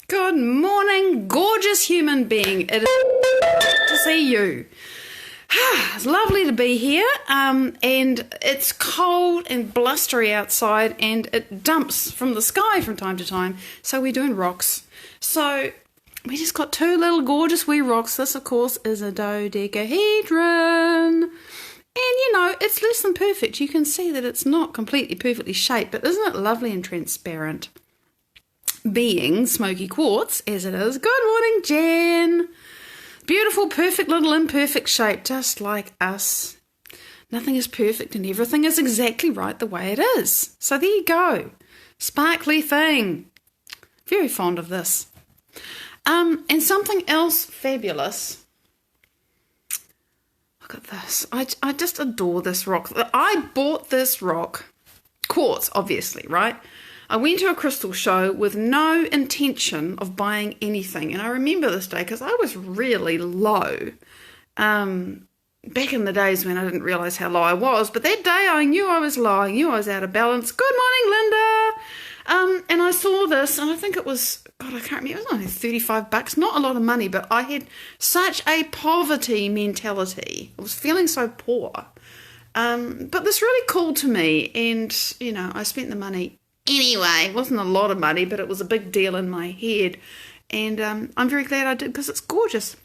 Good morning, gorgeous human being. It is good to see you. It's lovely to be here, and it's cold and blustery outside, and it dumps from the sky from time to time, so we're doing rocks. So we just got two little gorgeous wee rocks. This, of course, is a dodecahedron. And, you know, it's less than perfect. You can see that it's not completely perfectly shaped, but isn't it lovely and transparent? Being smoky quartz, as it is. Good morning, Jen. Beautiful, perfect little imperfect shape, just like us. Nothing is perfect and everything is exactly right the way it is. So there you go. Sparkly thing. Very fond of this. And something else fabulous. Look at this. I just adore this rock. I bought this rock, quartz, obviously, right? I went to a crystal show with no intention of buying anything. And I remember this day because I was really low. Back in the days when I didn't realise how low I was. But that day I knew I was low. I knew I was out of balance. Good morning, Linda. And I saw this and I think it was, God, I can't remember. It was only $35. Not a lot of money, but I had such a poverty mentality. I was feeling so poor. But this really called to me. And, you know, I spent the money. Anyway, it wasn't a lot of money, but it was a big deal in my head. And I'm very glad I did because it's gorgeous.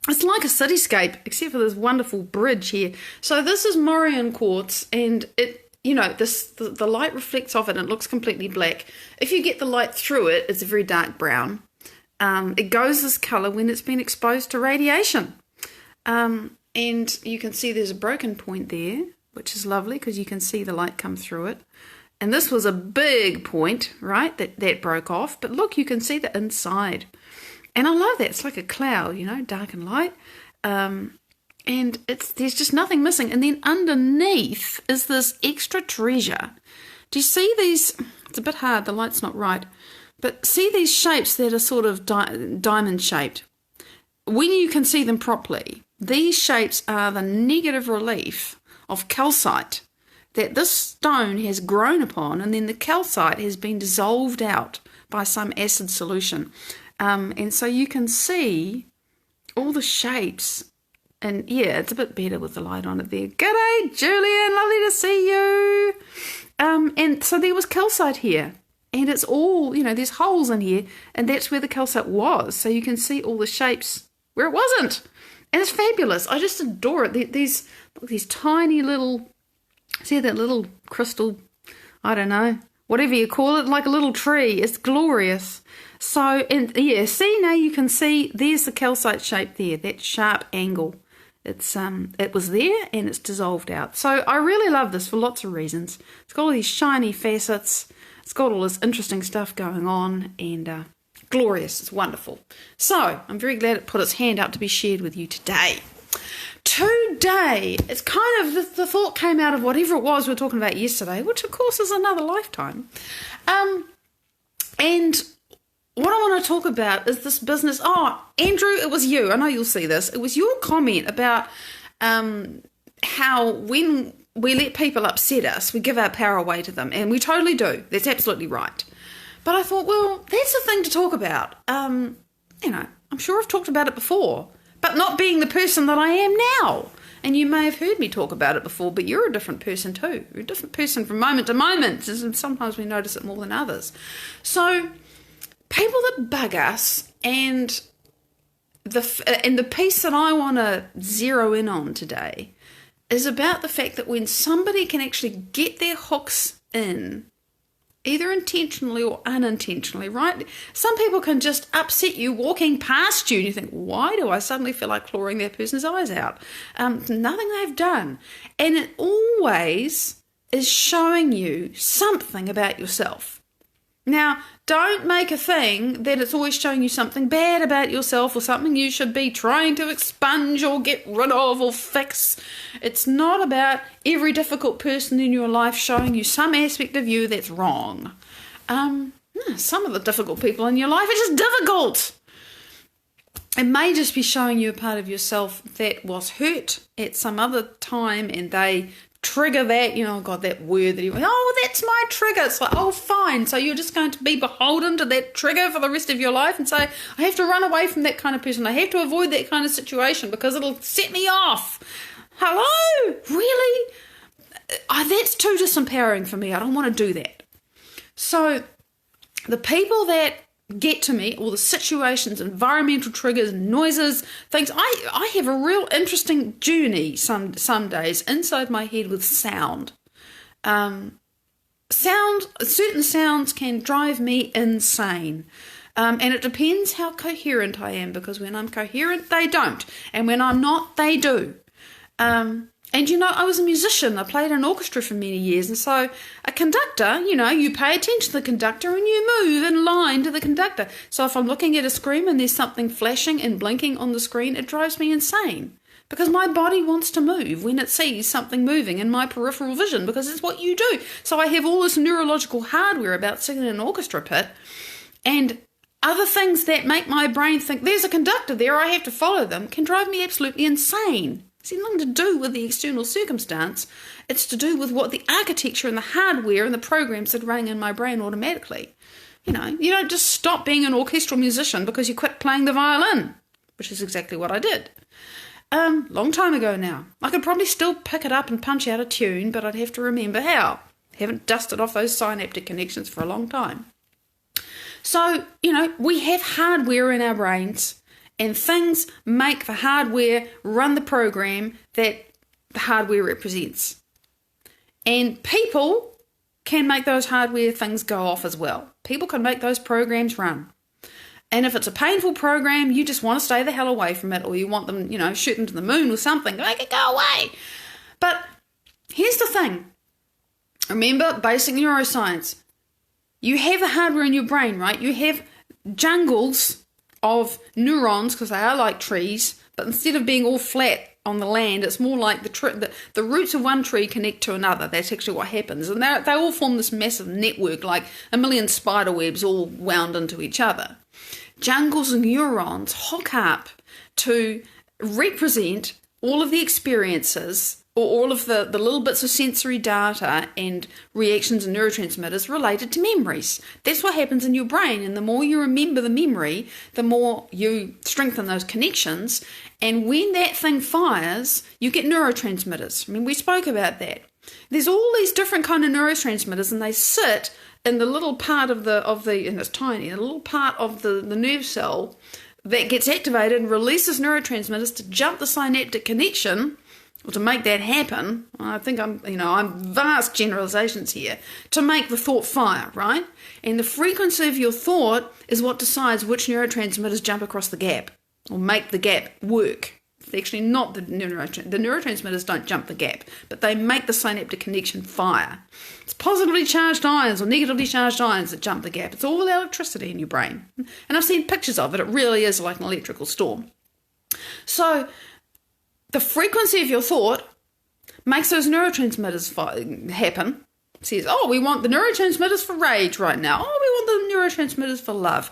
It's like a cityscape, except for this wonderful bridge here. So this is Moraine quartz, and it, you know, the light reflects off it and it looks completely black. If you get the light through it, it's a very dark brown. It goes this colour when it's been exposed to radiation. And you can see there's a broken point there, which is lovely because you can see the light come through it. And this was a big point, right, that broke off. But look, you can see the inside. And I love that. It's like a cloud, you know, dark and light. And there's just nothing missing. And then underneath is this extra treasure. Do you see these? It's a bit hard. The light's not right. But see these shapes that are sort of diamond shaped? When you can see them properly, these shapes are the negative relief of calcite that this stone has grown upon, and then the calcite has been dissolved out by some acid solution. And so you can see all the shapes. And yeah, it's a bit better with the light on it there. G'day, Julian, lovely to see you. And so there was calcite here. And it's all, you know, there's holes in here, and that's where the calcite was. So you can see all the shapes where it wasn't. And it's fabulous. I just adore it. These tiny little... See that little crystal, I don't know, whatever you call it, like a little tree. It's glorious. So, and yeah, see, now you can see there's the calcite shape there, that sharp angle. It was there and it's dissolved out. So I really love this for lots of reasons. It's got all these shiny facets. It's got all this interesting stuff going on, and glorious. It's wonderful. So I'm very glad it put its hand up to be shared with you today. Today, it's kind of, the thought came out of whatever it was we were talking about yesterday, which of course is another lifetime. And what I want to talk about is this business. Oh, Andrew, it was you. I know you'll see this. It was your comment about how when we let people upset us, we give our power away to them. And we totally do. That's absolutely right. But I thought, well, that's the thing to talk about. You know, I'm sure I've talked about it before. But not being the person that I am now. And you may have heard me talk about it before, but you're a different person too. You're a different person from moment to moment. And sometimes we notice it more than others. So people that bug us, and the piece that I want to zero in on today is about the fact that when somebody can actually get their hooks in, either intentionally or unintentionally, right? Some people can just upset you walking past you and you think, why do I suddenly feel like clawing that person's eyes out? Nothing they've done. And it always is showing you something about yourself. Now, don't make a thing that it's always showing you something bad about yourself or something you should be trying to expunge or get rid of or fix. It's not about every difficult person in your life showing you some aspect of you that's wrong. Some of the difficult people in your life are just difficult. It may just be showing you a part of yourself that was hurt at some other time and they trigger that, God, that word that that's my trigger. It's like, oh, fine. So you're just going to be beholden to that trigger for the rest of your life and say, I have to run away from that kind of person. I have to avoid that kind of situation because it'll set me off. Hello? Really? That's too disempowering for me. I don't want to do that. So the people that get to me, all the situations, environmental triggers, noises, things, I have a real interesting journey some days inside my head with sound. Certain sounds can drive me insane. And it depends how coherent I am, because when I'm coherent, they don't. And when I'm not, they do. And I was a musician. I played in an orchestra for many years. And so a conductor, you pay attention to the conductor and you move in line to the conductor. So if I'm looking at a screen and there's something flashing and blinking on the screen, it drives me insane. Because my body wants to move when it sees something moving in my peripheral vision, because it's what you do. So I have all this neurological hardware about sitting in an orchestra pit and other things that make my brain think there's a conductor there, I have to follow them, can drive me absolutely insane. It's nothing to do with the external circumstance. It's to do with what the architecture and the hardware and the programs that are running in my brain automatically. You don't just stop being an orchestral musician because you quit playing the violin, which is exactly what I did. Long time ago now. I could probably still pick it up and punch out a tune, but I'd have to remember how. Haven't dusted off those synaptic connections for a long time. So, we have hardware in our brains, and things make the hardware run the program that the hardware represents. And people can make those hardware things go off as well. People can make those programs run. And if it's a painful program, you just want to stay the hell away from it, or you want them, shoot them to the moon with something, make it go away. But here's the thing. Remember, basic neuroscience. You have a hardware in your brain, right? You have jungles of neurons, because they are like trees, but instead of being all flat on the land, it's more like the roots of one tree connect to another. That's actually what happens. And they all form this massive network, like a million spider webs all wound into each other. Jungles of neurons hook up to represent all of the experiences, or all of the little bits of sensory data and reactions and neurotransmitters related to memories. That's what happens in your brain, and the more you remember the memory, the more you strengthen those connections, and when that thing fires, you get neurotransmitters. I mean, we spoke about that. There's all these different kind of neurotransmitters, and they sit in the little part and it's tiny, a little part of the nerve cell that gets activated and releases neurotransmitters to jump the synaptic connection. Well, to make that happen, I think I'm vast generalizations here, to make the thought fire, right? And the frequency of your thought is what decides which neurotransmitters jump across the gap or make the gap work. It's actually not the neurotransmitters don't jump the gap, but they make the synaptic connection fire. It's positively charged ions or negatively charged ions that jump the gap. It's all electricity in your brain. And I've seen pictures of it. It really is like an electrical storm. So the frequency of your thought makes those neurotransmitters happen. It says, we want the neurotransmitters for rage right now. We want the neurotransmitters for love.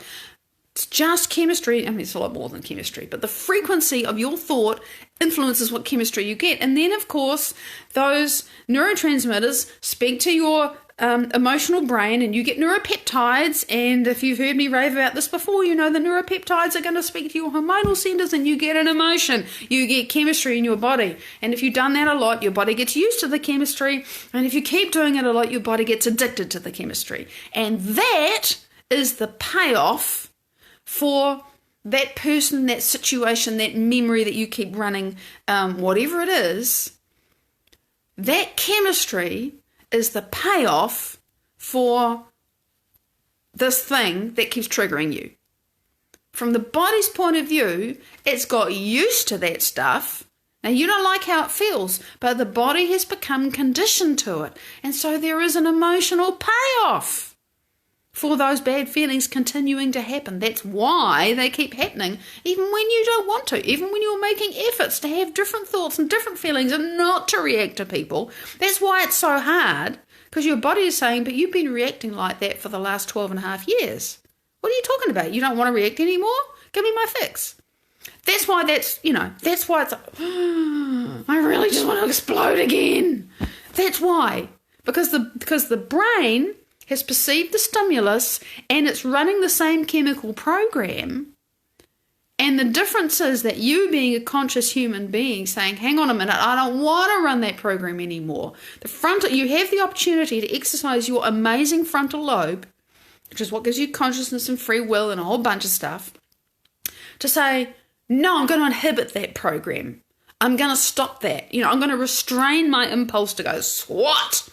It's just chemistry. I mean, it's a lot more than chemistry, but the frequency of your thought influences what chemistry you get. And then, of course, those neurotransmitters speak to your emotional brain, and you get neuropeptides. And if you've heard me rave about this before, the neuropeptides are going to speak to your hormonal centers, and you get an emotion. You get chemistry in your body. And if you've done that a lot, your body gets used to the chemistry. And if you keep doing it a lot, your body gets addicted to the chemistry. And that is the payoff for that person, that situation, that memory that you keep running, whatever it is. That chemistry is the payoff for this thing that keeps triggering you. From the body's point of view, it's got used to that stuff. Now, you don't like how it feels, but the body has become conditioned to it. And so there is an emotional payoff for those bad feelings continuing to happen. That's why they keep happening, even when you don't want to, even when you're making efforts to have different thoughts and different feelings and not to react to people. That's why it's so hard, because your body is saying, but you've been reacting like that for the last 12 and a half years. What are you talking about? You don't want to react anymore? Give me my fix. That's why it's, I really just want to explode again. That's why. Because the brain has perceived the stimulus and it's running the same chemical program. And the difference is that you being a conscious human being saying, hang on a minute, I don't want to run that program anymore. You have the opportunity to exercise your amazing frontal lobe, which is what gives you consciousness and free will and a whole bunch of stuff, to say, no, I'm going to inhibit that program. I'm going to stop that. I'm going to restrain my impulse to go, swat.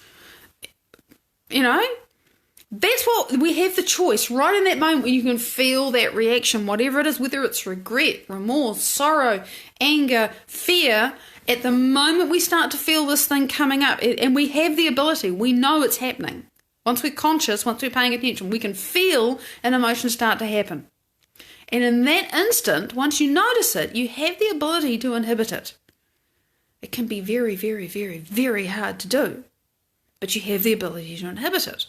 That's what we have the choice right in that moment when you can feel that reaction, whatever it is, whether it's regret, remorse, sorrow, anger, fear. At the moment we start to feel this thing coming up, and we have the ability, we know it's happening. Once we're conscious, once we're paying attention, we can feel an emotion start to happen. And in that instant, once you notice it, you have the ability to inhibit it. It can be very, very, very, very hard to do, but you have the ability to inhibit it.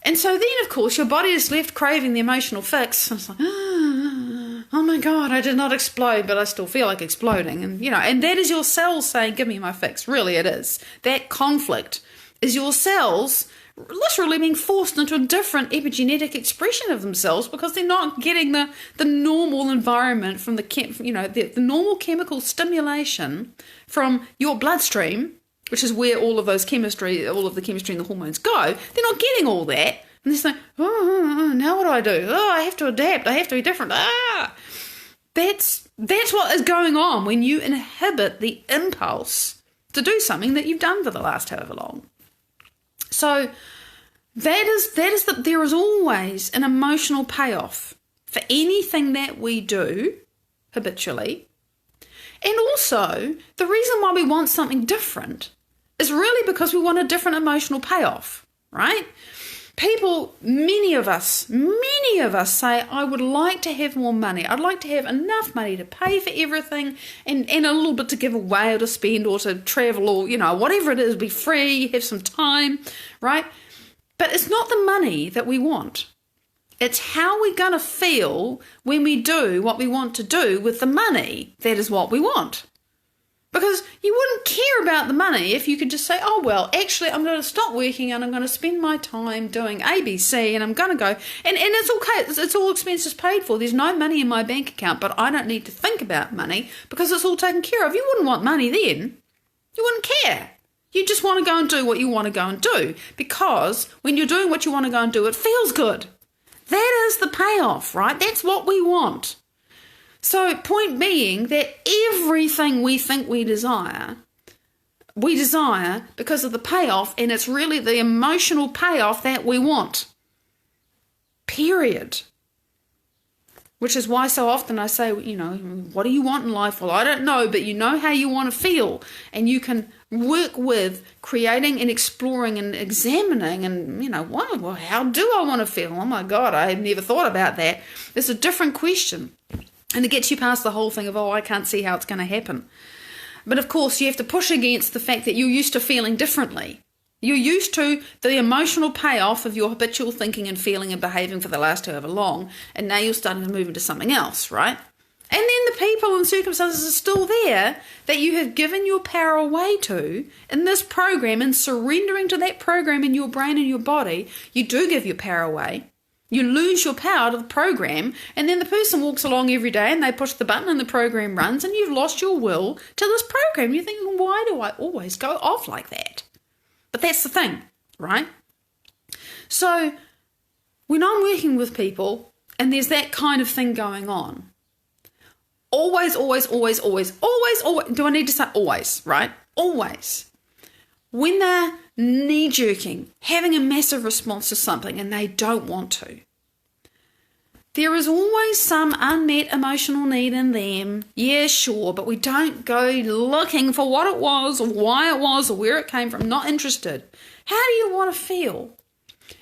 And so then, of course, your body is left craving the emotional fix. And it's like, oh my God, I did not explode, but I still feel like exploding. And, and that is your cells saying, give me my fix. Really, it is. That conflict is your cells literally being forced into a different epigenetic expression of themselves because they're not getting the normal environment from the normal chemical stimulation from your bloodstream, which is where all of the chemistry and the hormones go. They're not getting all that. And they're saying, now what do I do? I have to adapt. I have to be different. That's what is going on when you inhibit the impulse to do something that you've done for the last however long. So there is always an emotional payoff for anything that we do habitually. And also, the reason why we want something different is really because we want a different emotional payoff, right? Many of us say, I would like to have more money. I'd like to have enough money to pay for everything and a little bit to give away or to spend or to travel or, whatever it is, be free, have some time, right? But it's not the money that we want. It's how we're going to feel when we do what we want to do with the money that is what we want. Because you wouldn't care about the money if you could just say, oh, well, actually, I'm going to stop working and I'm going to spend my time doing ABC and I'm going to go. And it's okay. It's all expenses paid for. There's no money in my bank account, but I don't need to think about money because it's all taken care of. You wouldn't want money then. You wouldn't care. You just want to go and do what you want to go and do because when you're doing what you want to go and do, it feels good. That is the payoff, right? That's what we want. So point being that everything we think we desire because of the payoff, and it's really the emotional payoff that we want. Period. Which is why so often I say, what do you want in life? Well, I don't know, but you know how you want to feel. And you can work with creating and exploring and examining and, well, how do I want to feel? Oh my God, I had never thought about that. It's a different question. And it gets you past the whole thing of, I can't see how it's going to happen. But of course, you have to push against the fact that you're used to feeling differently. You're used to the emotional payoff of your habitual thinking and feeling and behaving for the last however long, and now you're starting to move into something else, right? And then the people and circumstances are still there that you have given your power away to in this program, and surrendering to that program in your brain and your body, you do give your power away. You lose your power to the program, and then the person walks along every day and they push the button and the program runs, and you've lost your will to this program. You're thinking, why do I always go off like that? But that's the thing, right? So when I'm working with people and there's that kind of thing going on, always, do I need to say always, right? Always. When they're knee-jerking, having a massive response to something and they don't want to, there is always some unmet emotional need in them. Yeah, sure, but we don't go looking for what it was or why it was or where it came from, not interested. How do you want to feel?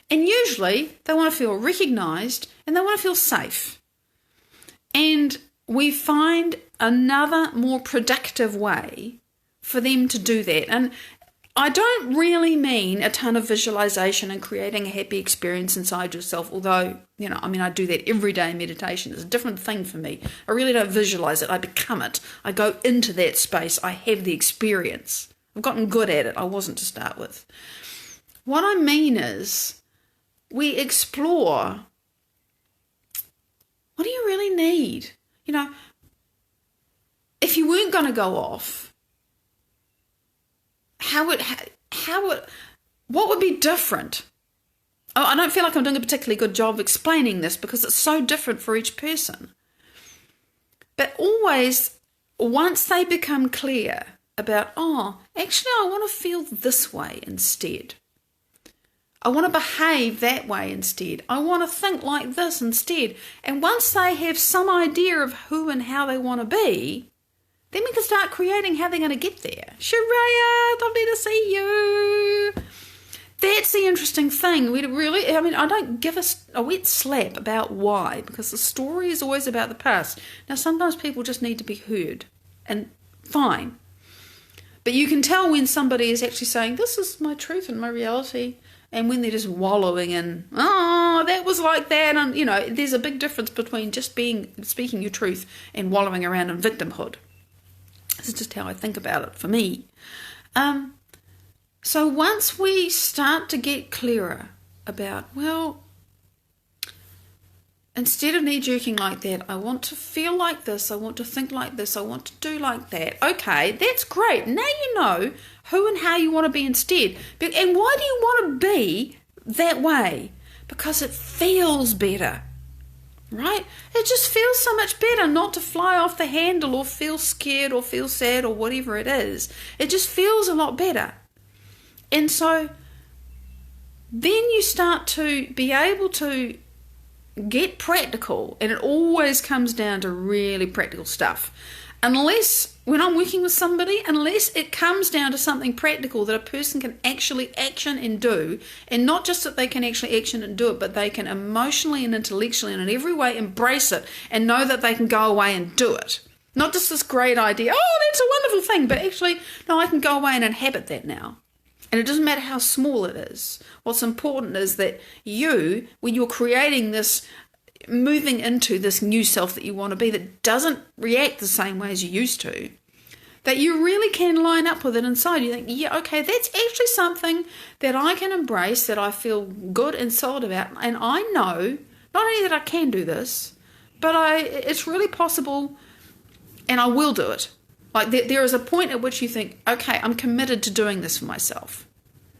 And usually they want to feel recognised and they want to feel safe. And we find another more productive way for them to do that. And I don't really mean a ton of visualization and creating a happy experience inside yourself, although, I do that every day in meditation. It's a different thing for me. I really don't visualize it. I become it. I go into that space. I have the experience, I've gotten good at it. I wasn't to start with. What I mean is we explore, what do you really need? You know, if you weren't going to go off, what would be different? Oh, I don't feel like I'm doing a particularly good job explaining this because it's so different for each person. But always, once they become clear about, actually I want to feel this way instead. I want to behave that way instead. I want to think like this instead. And once they have some idea of who and how they want to be, then we can start creating how they're going to get there. Shreya, lovely to see you. That's the interesting thing. I don't give a wet slap about why, because the story is always about the past. Now, sometimes people just need to be heard, and fine. But you can tell when somebody is actually saying, this is my truth and my reality, and when they're just wallowing in, that was like that. And, there's a big difference between just speaking your truth and wallowing around in victimhood. This is just how I think about it for me. So once we start to get clearer about, instead of knee-jerking like that, I want to feel like this, I want to think like this, I want to do like that. Okay, that's great. Now you know who and how you want to be instead. And why do you want to be that way? Because it feels better, right? It just feels so much better not to fly off the handle or feel scared or feel sad or whatever it is. It just feels a lot better. And so then you start to be able to get practical, and it always comes down to really practical stuff. Unless, when I'm working with somebody, unless it comes down to something practical that a person can actually action and do, and not just that they can actually action and do it, but they can emotionally and intellectually and in every way embrace it and know that they can go away and do it. Not just this great idea, that's a wonderful thing, but actually, no, I can go away and inhabit that now. And it doesn't matter how small it is. What's important is that you, when you're creating this, moving into this new self that you want to be that doesn't react the same way as you used to, that you really can line up with it inside. You think, okay, that's actually something that I can embrace, that I feel good and solid about. And I know, not only that I can do this, but it's really possible and I will do it. Like there is a point at which you think, okay, I'm committed to doing this for myself.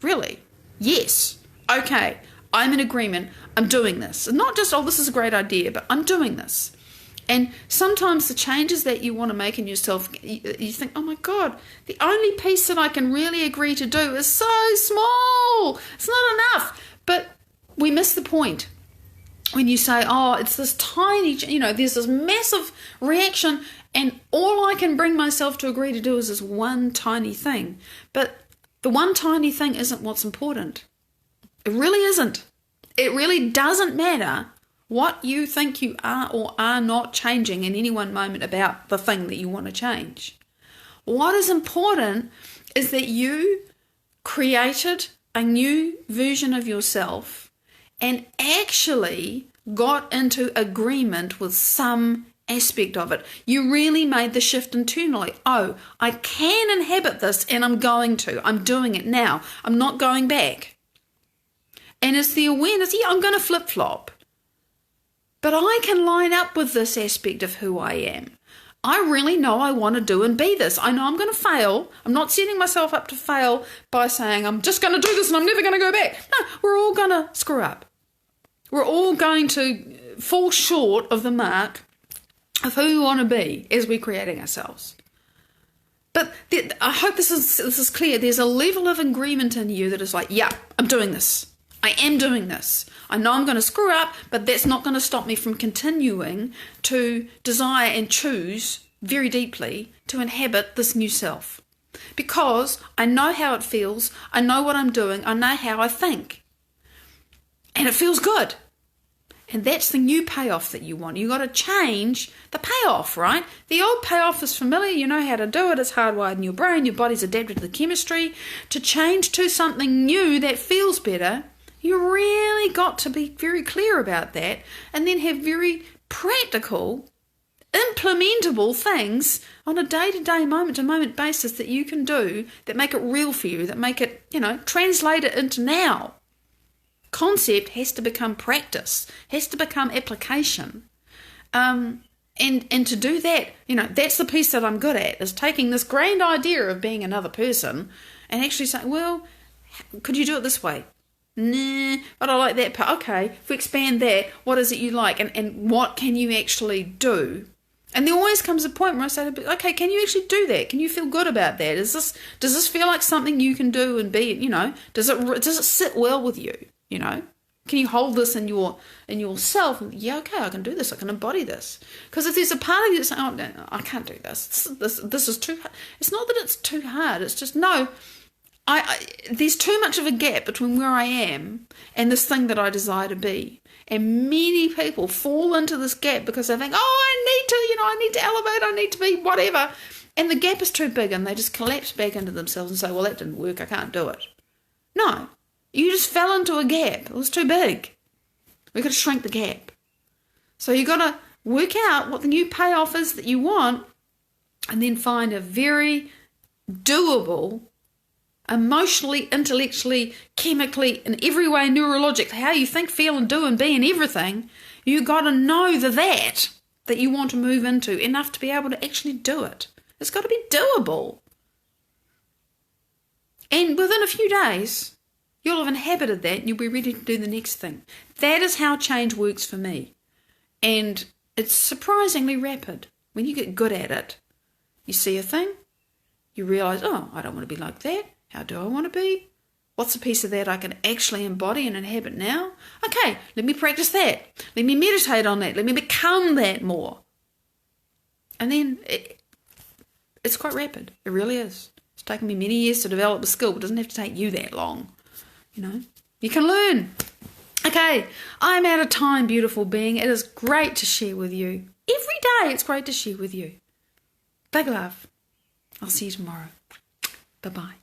Really? Yes. Okay, I'm in agreement. I'm doing this. And not just, this is a great idea, but I'm doing this. And sometimes the changes that you want to make in yourself, you think, oh my God, the only piece that I can really agree to do is so small. It's not enough. But we miss the point. When you say, it's this tiny, there's this massive reaction, and all I can bring myself to agree to do is this one tiny thing. But the one tiny thing isn't what's important. It really isn't. It really doesn't matter what you think you are or are not changing in any one moment about the thing that you want to change. What is important is that you created a new version of yourself and actually got into agreement with some aspect of it. You really made the shift internally. I can inhabit this and I'm going to. I'm doing it now. I'm not going back. And it's the awareness, I'm going to flip-flop. But I can line up with this aspect of who I am. I really know I want to do and be this. I know I'm going to fail. I'm not setting myself up to fail by saying I'm just going to do this and I'm never going to go back. No, we're all going to screw up. We're all going to fall short of the mark of who we want to be as we're creating ourselves. But I hope this is clear. There's a level of agreement in you that is like, I'm doing this. I am doing this. I know I'm going to screw up, but that's not going to stop me from continuing to desire and choose very deeply to inhabit this new self. Because I know how it feels. I know what I'm doing. I know how I think. And it feels good. And that's the new payoff that you want. You've got to change the payoff, right? The old payoff is familiar. You know how to do it. It's hardwired in your brain. Your body's adapted to the chemistry. To change to something new that feels better, you really got to be very clear about that and then have very practical implementable things on a day-to-day, moment-to-moment basis that you can do that make it real for you, that make it, translate it into now. Concept has to become practice, has to become application. And to do that, that's the piece that I'm good at, is taking this grand idea of being another person and actually saying, well, could you do it this way? Nah, but I like that part. Okay, if we expand that, what is it you like? And what can you actually do? And there always comes a point where I say, okay, can you actually do that? Can you feel good about that? Does this feel like something you can do and be, does it sit well with you? Can you hold this in yourself? Yeah, okay, I can do this. I can embody this. Because if there's a part of you that's saying, oh, no, I can't do this. This is too hard. It's not that it's too hard. It's just, no, there's too much of a gap between where I am and this thing that I desire to be. And many people fall into this gap because they think, I need to elevate, I need to be whatever. And the gap is too big and they just collapse back into themselves and say, well, that didn't work, I can't do it. No, you just fell into a gap. It was too big. We've got to shrink the gap. So you've got to work out what the new payoff is that you want and then find a very doable, emotionally, intellectually, chemically, in every way, neurologically, how you think, feel and do and be and everything, you got to know that you want to move into enough to be able to actually do it. It's got to be doable. And within a few days, you'll have inhabited that and you'll be ready to do the next thing. That is how change works for me. And it's surprisingly rapid. When you get good at it, you see a thing, you realise, oh, I don't want to be like that. How do I want to be? What's a piece of that I can actually embody and inhabit now? Okay, let me practice that. Let me meditate on that. Let me become that more. And then it's quite rapid. It really is. It's taken me many years to develop a skill. It doesn't have to take you that long. You can learn. Okay, I'm out of time, beautiful being. It is great to share with you. Every day it's great to share with you. Big love. I'll see you tomorrow. Bye-bye.